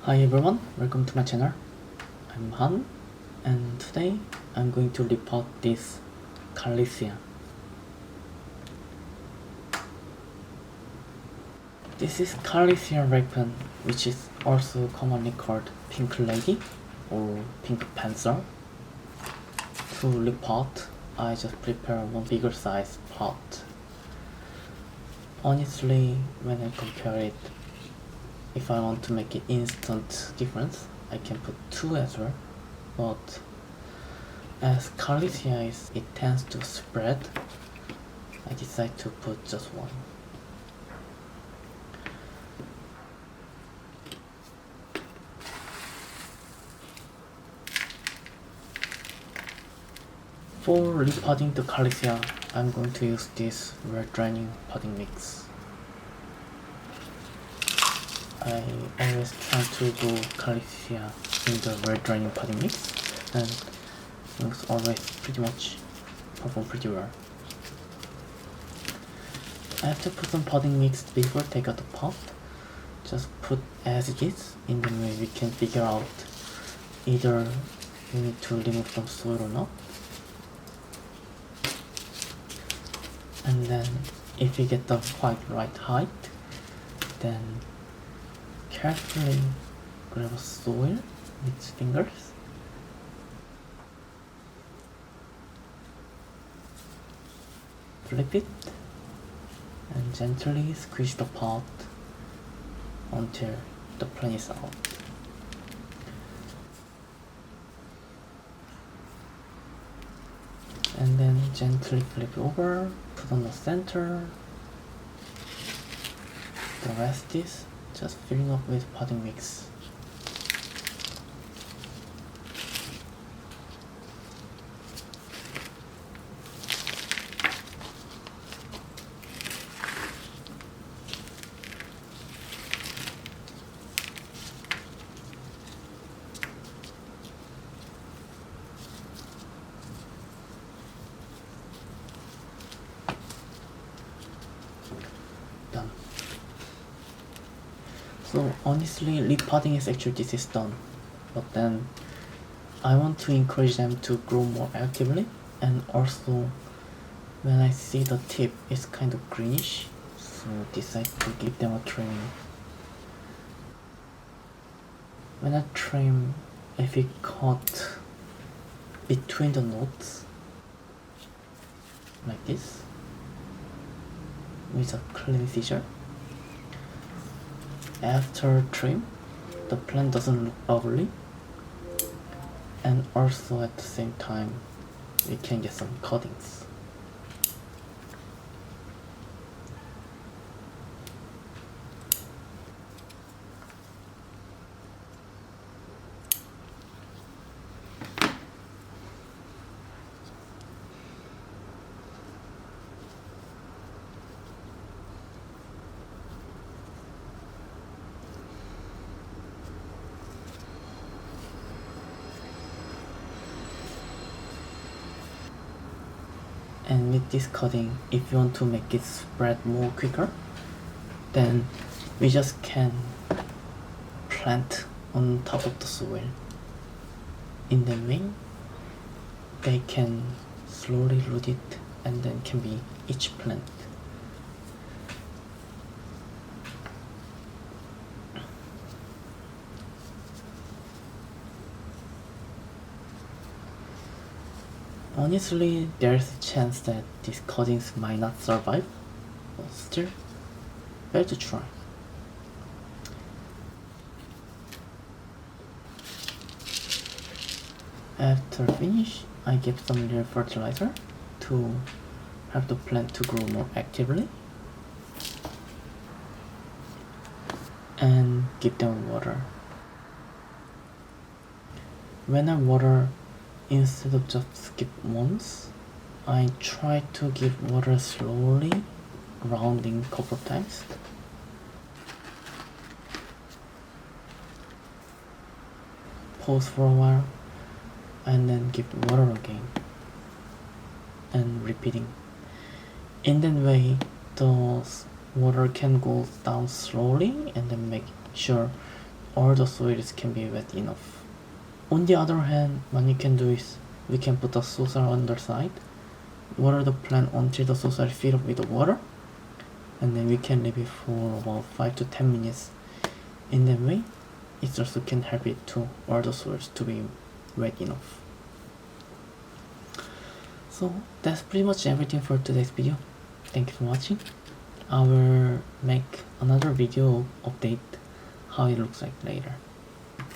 Hi everyone, welcome to my channel. I'm Han, and today I'm going to report this Calicia. This is Calicia weapon, which is also commonly called Pink Lady or Pink Panther. To report, I just prepare one bigger size pot. Honestly, when I compare it, if I want to make it instant difference, I can put two as well, but as Calicia it tends to spread, I decide to put just one. For repotting the Calicia, I'm going to use this red draining potting mix. I always try to do Calicia in the red draining potting mix, and things always pretty much perform pretty well. After put some potting mix before take out the pot, just put as it is, in the way we can figure out either we need to remove some soil or not. And then if you get the quite right height, then carefully grab a soil with fingers. Flip it and gently squeeze the pot until the plant is out. And then gently flip over, put on the center. The rest is just filling up with potting mix. Done. So honestly, repotting is actually this is done, but then I want to encourage them to grow more actively, and also when I see the tip is kind of greenish, so decide to give them a trim. When I trim, if it cut between the nodes like this with a clean scissor, after trim the plant doesn't look ugly, and also at the same time we can get some cuttings. And with this cutting, if you want to make it spread more quicker, then we just can plant on top of the soil. In the main, they can slowly root it, and then can be each plant. Honestly, there's a chance that these cuttings might not survive, but still, fair to try. After finish, I give some little fertilizer to help the plant to grow more actively, and give them water. When I water, instead of just skip once, I try to give water slowly, rounding a couple of times. Pause for a while, and then give water again, and repeating. In that way, the water can go down slowly, and then make sure all the soils can be wet enough. On the other hand, what you can do is we can put the soil on the side, water the plant until the soil is filled up with the water, and then we can leave it for about 5 to 10 minutes. In that way, it also can help it to all the soils to be wet enough. So that's pretty much everything for today's video. Thank you for watching. I will make another video update how it looks like later.